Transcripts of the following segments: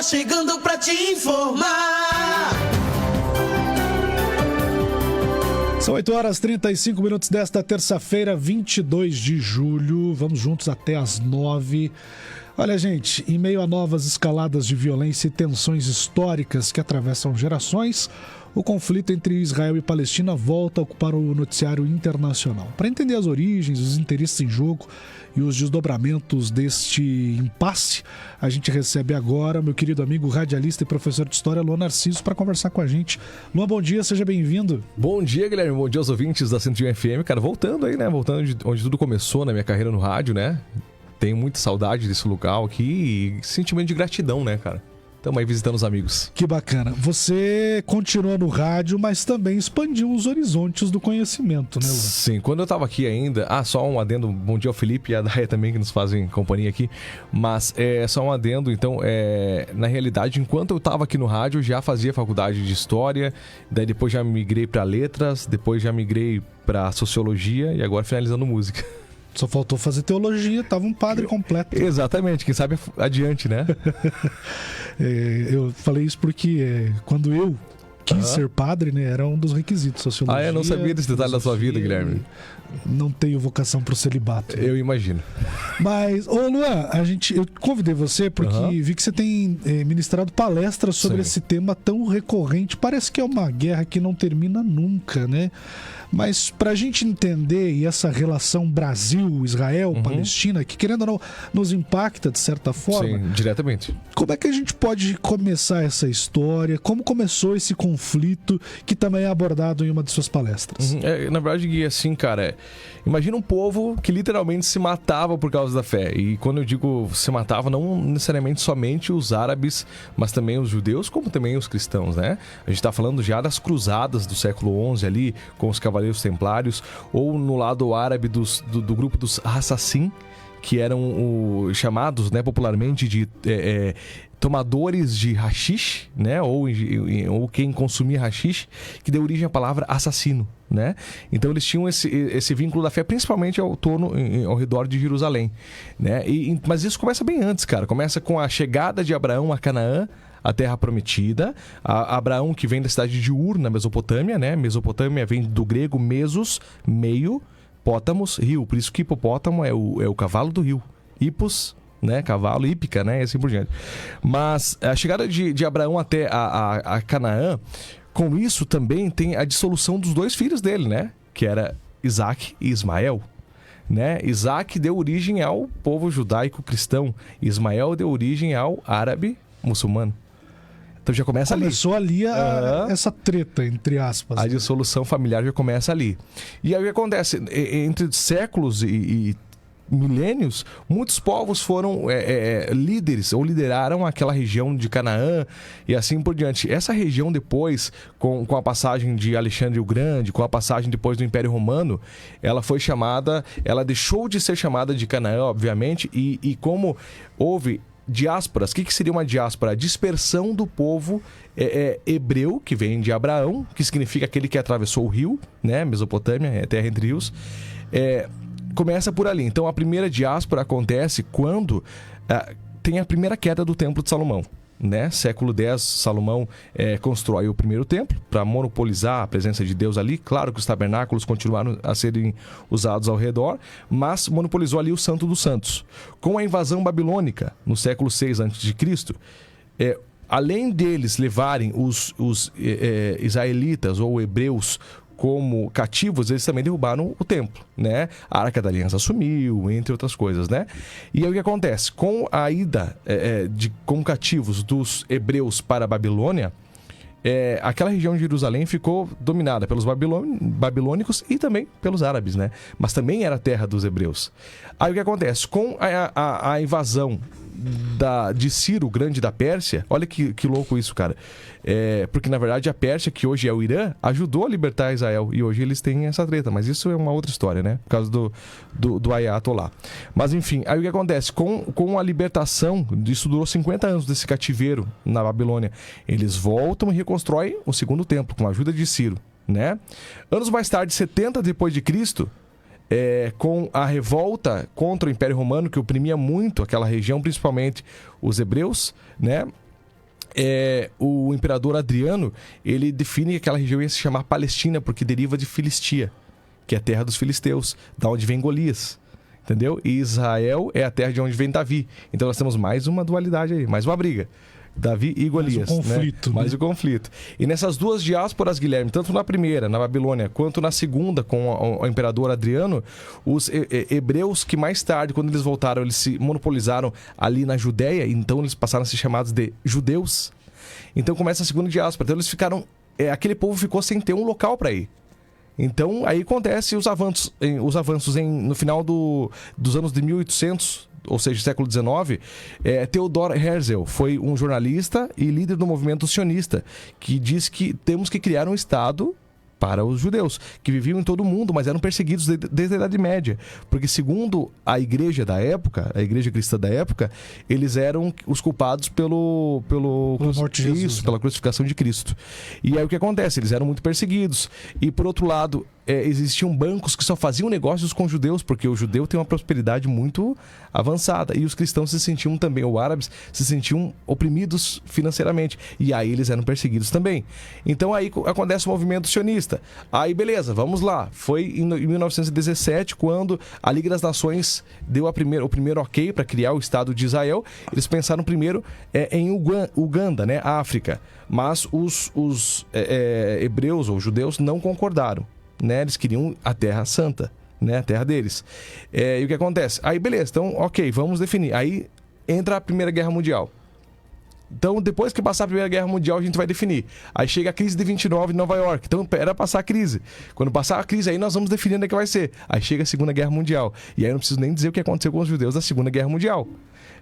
chegando pra te informar. São 8h35 desta terça-feira, 22 de julho. Vamos juntos até às 9h. Olha, gente, em meio a novas escaladas de violência e tensões históricas que atravessam gerações, o conflito entre Israel e Palestina volta a ocupar o noticiário internacional. Para entender as origens, os interesses em jogo e os desdobramentos deste impasse, a gente recebe agora meu querido amigo radialista e professor de história, Luan Narciso, para conversar com a gente. Luan, bom dia, seja bem-vindo. Bom dia, Guilherme, bom dia aos ouvintes da 101 FM. Cara, voltando aí, né, voltando de onde tudo começou na minha carreira no rádio, né? Tenho muita saudade desse local aqui e sentimento de gratidão, né, cara? Estamos aí visitando os amigos. Que bacana. Você continua no rádio, mas também expandiu os horizontes do conhecimento, né, Luan? Sim, quando eu estava aqui ainda... só um adendo. Bom dia ao Felipe e a Daia também, que nos fazem companhia aqui. Mas só um adendo. Então, na realidade, enquanto eu estava aqui no rádio, eu já fazia faculdade de História. Daí depois já migrei para Letras. Depois já migrei para Sociologia. E agora finalizando Música. Só faltou fazer teologia, tava um padre completo. Exatamente, quem sabe adiante, né? Eu falei isso porque quando eu quis ser padre, né, era um dos requisitos, sociologia. Eu não sabia desse detalhe da sua vida, Guilherme. Não tenho vocação para o celibato. Eu imagino. Mas, Luan, eu convidei você porque vi que você tem ministrado palestras sobre esse tema tão recorrente. Parece que é uma guerra que não termina nunca, né? Mas para a gente entender e essa relação Brasil-Israel, Palestina, que querendo ou não nos impacta de certa forma. Sim, diretamente. Como é que a gente pode começar essa história? Como começou esse conflito que também é abordado em uma de suas palestras? Na verdade, Gui, assim, cara, imagina um povo que literalmente se matava por causa da fé. E quando eu digo se matava, não necessariamente somente os árabes, mas também os judeus, como também os cristãos, né? A gente tá falando já das cruzadas do século XI ali, com os cavaleiros templários, ou no lado árabe do grupo dos Assassin, que eram chamados, né, popularmente de tomadores de haxixe, né, ou quem consumia haxixe, que deu origem à palavra assassino, né? Então eles tinham esse vínculo da fé, principalmente ao redor de Jerusalém, né? Mas isso começa bem antes, cara. Começa com a chegada de Abraão a Canaã, a terra prometida. Abraão, que vem da cidade de Ur, na Mesopotâmia, né? Mesopotâmia vem do grego mesos, meio, pótamos, rio. Por isso que hipopótamo é o cavalo do rio. Hipos, né? Cavalo, hípica, né? E assim por diante. Mas a chegada de Abraão até a Canaã, com isso também tem a dissolução dos dois filhos dele, né? Que era Isaac e Ismael. Né? Isaac deu origem ao povo judaico-cristão. Ismael deu origem ao árabe muçulmano. Então já começou ali essa treta, entre aspas. A dissolução familiar já começa ali. E aí o que acontece? Entre séculos e milênios, muitos povos foram líderes ou lideraram aquela região de Canaã e assim por diante. Essa região depois, com a passagem de Alexandre o Grande, com a passagem depois do Império Romano, ela deixou de ser chamada de Canaã, obviamente, e como houve diásporas. O que seria uma diáspora? A dispersão do povo hebreu, que vem de Abraão, que significa aquele que atravessou o rio, né? Mesopotâmia, terra entre rios. Começa por ali. Então a primeira diáspora acontece quando tem a primeira queda do Templo de Salomão, né? Século X, Salomão constrói o primeiro templo para monopolizar a presença de Deus ali. Claro que os tabernáculos continuaram a serem usados ao redor, mas monopolizou ali o Santo dos Santos. Com a invasão babilônica, no século VI a.C., além deles levarem os israelitas ou hebreus como cativos, eles também derrubaram o templo, né? A Arca da Aliança sumiu, entre outras coisas, né? E aí o que acontece? Com a ida como cativos dos hebreus para a Babilônia, aquela região de Jerusalém ficou dominada pelos babilônicos e também pelos árabes, né? Mas também era terra dos hebreus. Aí o que acontece? Com a invasão de Ciro, o Grande da Pérsia, olha que louco isso, cara. Porque na verdade a Pérsia, que hoje é o Irã, ajudou a libertar Israel e hoje eles têm essa treta, mas isso é uma outra história, né? Por causa do Ayatollah. Mas enfim, aí o que acontece? Com a libertação, isso durou 50 anos desse cativeiro na Babilônia, eles voltam e reconstroem o segundo templo com a ajuda de Ciro, né? Anos mais tarde, 70 depois de Cristo, com a revolta contra o Império Romano, que oprimia muito aquela região, principalmente os hebreus, né? o imperador Adriano, ele define que aquela região ia se chamar Palestina, porque deriva de Filistia, que é a terra dos filisteus, da onde vem Golias. Entendeu? E Israel é a terra de onde vem Davi. Então nós temos mais uma dualidade aí, mais uma briga. Davi e Golias. Mais um conflito. Né? Mais um conflito. E nessas duas diásporas, Guilherme, tanto na primeira, na Babilônia, quanto na segunda, com o imperador Adriano, os hebreus que mais tarde, quando eles voltaram, eles se monopolizaram ali na Judéia, então eles passaram a ser chamados de judeus. Então começa a segunda diáspora. Então eles ficaram... aquele povo ficou sem ter um local para ir. Então, aí acontece os avanços no final dos anos de 1800, ou seja, século XIX. Theodor Herzl foi um jornalista e líder do movimento sionista, que diz que temos que criar um Estado para os judeus, que viviam em todo o mundo, mas eram perseguidos desde a Idade Média. Porque, segundo a igreja da época, a igreja cristã da época, eles eram os culpados pela morte de Jesus, pela crucificação de Cristo. E aí o que acontece? Eles eram muito perseguidos. E, por outro lado, existiam bancos que só faziam negócios com judeus, porque o judeu tem uma prosperidade muito avançada. E os cristãos se sentiam também, ou árabes, se sentiam oprimidos financeiramente. E aí eles eram perseguidos também. Então aí acontece o movimento sionista. Aí beleza, vamos lá. Foi em 1917 quando a Liga das Nações deu o primeiro ok para criar o Estado de Israel. Eles pensaram primeiro em Uganda, né, África. Mas os hebreus ou judeus não concordaram. Né? Eles queriam a Terra Santa, né? A terra deles. E o que acontece? Aí beleza, então ok, vamos definir. Aí entra a Primeira Guerra Mundial. Então, depois que passar a Primeira Guerra Mundial, a gente vai definir. Aí chega a crise de 29 em Nova York. Então, era passar a crise. Quando passar a crise, aí nós vamos definir onde é que vai ser. Aí chega a Segunda Guerra Mundial. E aí eu não preciso nem dizer o que aconteceu com os judeus da Segunda Guerra Mundial.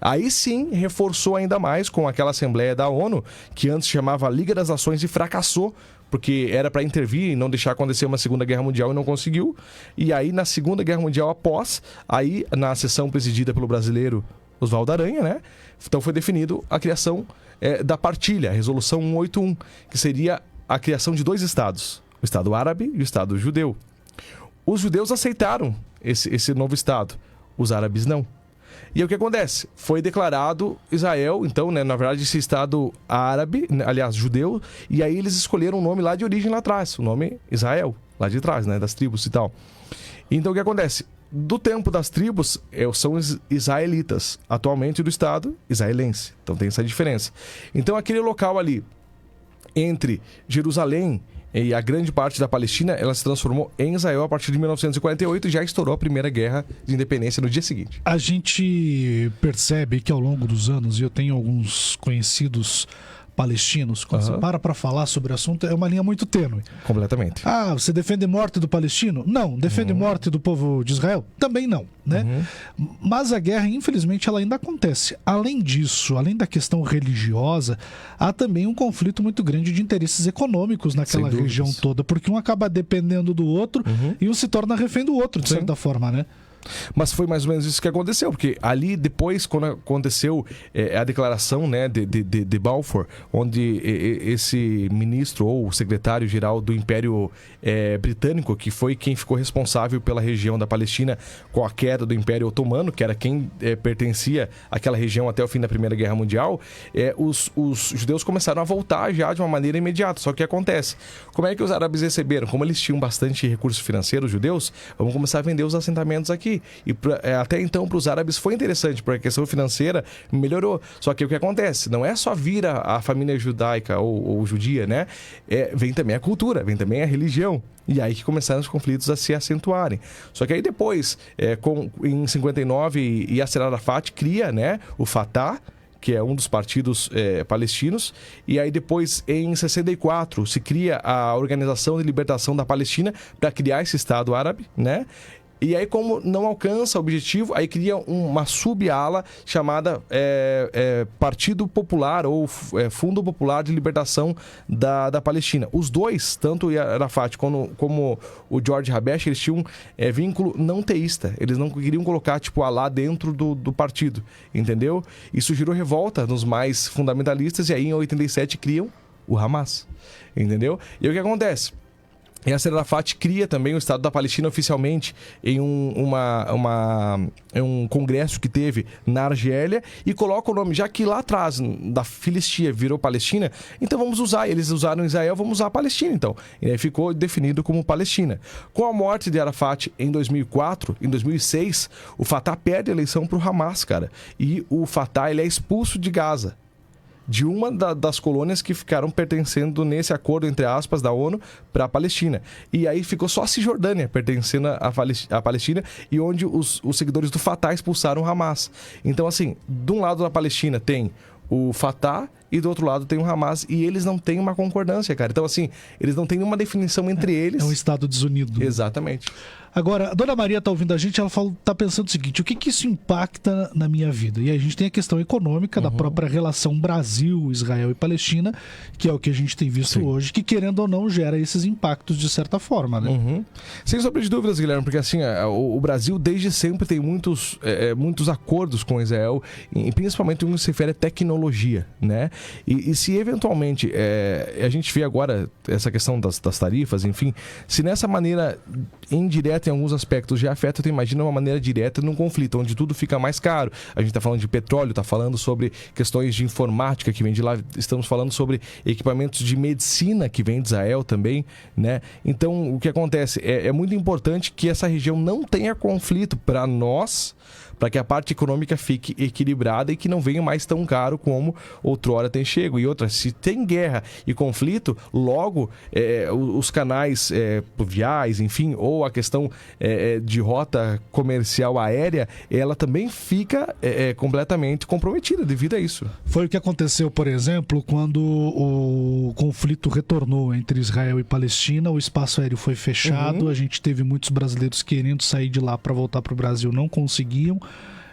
Aí sim, reforçou ainda mais com aquela Assembleia da ONU, que antes chamava Liga das Nações e fracassou, porque era para intervir e não deixar acontecer uma Segunda Guerra Mundial e não conseguiu. E aí, na Segunda Guerra Mundial após, aí na sessão presidida pelo brasileiro Oswaldo Aranha, né? Então foi definido a criação da partilha, a Resolução 181, que seria a criação de dois estados, o Estado Árabe e o Estado Judeu. Os judeus aceitaram esse novo Estado, os árabes não. E aí o que acontece? Foi declarado Israel, então, né, na verdade, esse Estado árabe, aliás, judeu, e aí eles escolheram um nome lá de origem lá atrás, o nome Israel, lá de trás, né, das tribos e tal. Então o que acontece? Do tempo das tribos, são os israelitas, atualmente do Estado israelense. Então tem essa diferença. Então aquele local ali, entre Jerusalém e a grande parte da Palestina, ela se transformou em Israel a partir de 1948 e já estourou a Primeira Guerra de Independência no dia seguinte. A gente percebe que ao longo dos anos, e eu tenho alguns conhecidos palestinos, quando você para falar sobre o assunto, é uma linha muito tênue. Completamente. Ah, você defende morte do palestino? Não. Defende morte do povo de Israel? Também não, né? Mas a guerra, infelizmente, ela ainda acontece. Além disso, além da questão religiosa, há também um conflito muito grande de interesses econômicos naquela região toda, porque um acaba dependendo do outro e um se torna refém do outro, de certa forma, né? Mas foi mais ou menos isso que aconteceu, porque ali depois, quando aconteceu a declaração, né, de Balfour, onde esse ministro ou secretário-geral do Império Britânico, que foi quem ficou responsável pela região da Palestina com a queda do Império Otomano, que era quem pertencia àquela região até o fim da Primeira Guerra Mundial, os judeus começaram a voltar já de uma maneira imediata. Só que o que acontece? Como é que os árabes receberam? Como eles tinham bastante recursos financeiros, os judeus, vamos começar a vender os assentamentos aqui. E até então para os árabes foi interessante, porque a questão financeira melhorou. Só que o que acontece? Não é só vir a família judaica ou judia, né? Vem também a cultura, vem também a religião. E aí que começaram os conflitos a se acentuarem. Só que aí depois, em 59, Yasser Arafat cria, né, o Fatah, que é um dos partidos palestinos, e aí depois, em 64, se cria a Organização de Libertação da Palestina para criar esse Estado árabe, né? E aí, como não alcança o objetivo, aí cria uma sub-ala chamada Partido Popular ou Fundo Popular de Libertação da Palestina. Os dois, tanto o Arafat como o George Habesh, eles tinham vínculo não teísta. Eles não queriam colocar tipo Alá dentro do partido, entendeu? Isso gerou revolta nos mais fundamentalistas e aí em 87 criam o Hamas, entendeu? E aí o que acontece? Yasser Arafat cria também o Estado da Palestina oficialmente em um congresso que teve na Argélia e coloca o nome, já que lá atrás da Filistia virou Palestina, então vamos usar, eles usaram Israel, vamos usar a Palestina então. E aí ficou definido como Palestina. Com a morte de Arafat em 2004, em 2006, o Fatah perde a eleição para o Hamas, cara. E o Fatah, ele é expulso de Gaza, de uma das colônias que ficaram pertencendo nesse acordo, entre aspas, da ONU para a Palestina. E aí ficou só a Cisjordânia pertencendo à Palestina e onde os seguidores do Fatah expulsaram o Hamas. Então, assim, de um lado da Palestina tem o Fatah e do outro lado tem o Hamas e eles não têm uma concordância, cara. Então, assim, eles não têm nenhuma definição entre eles. É um Estado desunido. Exatamente. Agora, a Dona Maria está ouvindo a gente, ela está pensando o seguinte, o que isso impacta na minha vida? E aí a gente tem a questão econômica da própria relação Brasil, Israel e Palestina, que é o que a gente tem visto hoje, que querendo ou não gera esses impactos de certa forma, né? Sem sombra de dúvidas, Guilherme, porque assim, o Brasil desde sempre tem muitos acordos com Israel, e principalmente no que se refere à tecnologia, né? E se eventualmente a gente vê agora essa questão das tarifas, enfim, se nessa maneira indireta em alguns aspectos já afeta, tu imagina uma maneira direta num conflito, onde tudo fica mais caro. A gente está falando de petróleo, está falando sobre questões de informática que vem de lá, estamos falando sobre equipamentos de medicina que vem de Israel também, né? Então, o que acontece? É muito importante que essa região não tenha conflito para nós, para que a parte econômica fique equilibrada e que não venha mais tão caro como outrora tem chego. E outra, se tem guerra e conflito, logo os canais fluviais, enfim, ou a questão de rota comercial aérea, ela também fica completamente comprometida devido a isso. Foi o que aconteceu, por exemplo, quando o conflito retornou entre Israel e Palestina, o espaço aéreo foi fechado, a gente teve muitos brasileiros querendo sair de lá para voltar para o Brasil, não conseguiam.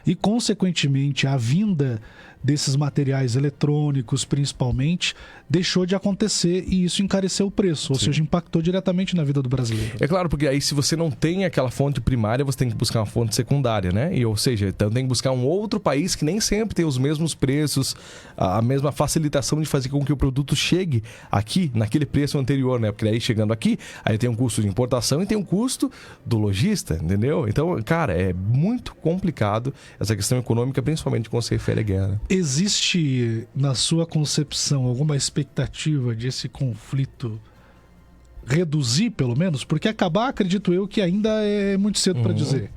E, consequentemente, a vinda desses materiais eletrônicos, principalmente, deixou de acontecer e isso encareceu o preço, ou seja, impactou diretamente na vida do brasileiro. É claro, porque aí se você não tem aquela fonte primária, você tem que buscar uma fonte secundária, né? Ou seja, então tem que buscar um outro país que nem sempre tem os mesmos preços, a mesma facilitação de fazer com que o produto chegue aqui, naquele preço anterior, né? Porque aí chegando aqui, aí tem um custo de importação e tem um custo do lojista, entendeu? Então, cara, é muito complicado essa questão econômica, principalmente quando se refere à guerra. Existe, na sua concepção, alguma expectativa de esse conflito reduzir, pelo menos? Porque acabar, acredito eu, que ainda é muito cedo para dizer.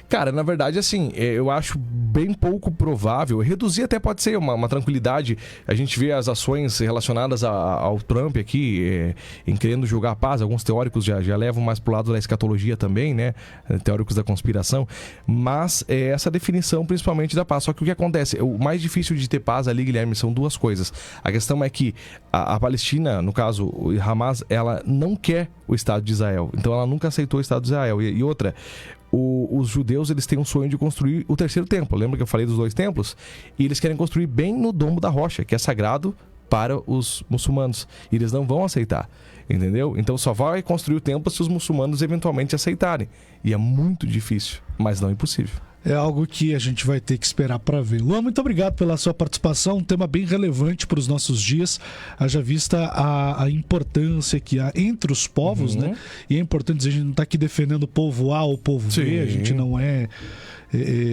Cara, na verdade, assim, eu acho bem pouco provável. Reduzir até pode ser uma tranquilidade. A gente vê as ações relacionadas ao Trump aqui, em querendo julgar a paz. Alguns teóricos já levam mais pro lado da escatologia também, né? Teóricos da conspiração. Mas essa definição, principalmente da paz. Só que o que acontece? O mais difícil de ter paz ali, Guilherme, são duas coisas. A questão é que a Palestina, no caso, o Hamas, ela não quer o Estado de Israel. Então ela nunca aceitou o Estado de Israel. E outra... Os judeus, eles têm um sonho de construir o terceiro templo. Lembra que eu falei dos 2 templos? E eles querem construir bem no Domo da Rocha, que é sagrado para os muçulmanos. E eles não vão aceitar, entendeu? Então só vai construir o templo se os muçulmanos eventualmente aceitarem. E é muito difícil, mas não impossível. É algo que a gente vai ter que esperar para ver. Luan, muito obrigado pela sua participação, um tema bem relevante para os nossos dias, haja vista a importância que há entre os povos, né? E é importante dizer, a gente não está aqui defendendo o povo A ou o povo B, a gente não é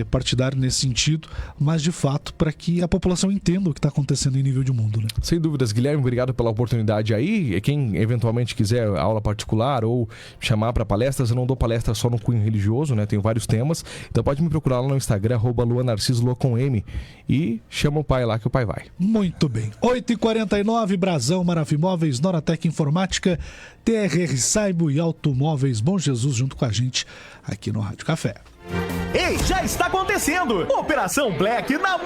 partidário nesse sentido, mas de fato para que a população entenda o que está acontecendo em nível de mundo, né? Sem dúvidas, Guilherme, obrigado pela oportunidade aí. Quem eventualmente quiser aula particular ou chamar para palestras, eu não dou palestra só no cunho religioso, né? Tenho vários temas, então pode me procurar lá no Instagram, @luanarciso com M, e chama o pai lá que o pai vai. Muito bem. 8h49, Brasão, Marafimóveis, Noratec Informática, TRR Saibo e Automóveis Bom Jesus junto com a gente aqui no Rádio Café. Ei, já está acontecendo! Operação Black na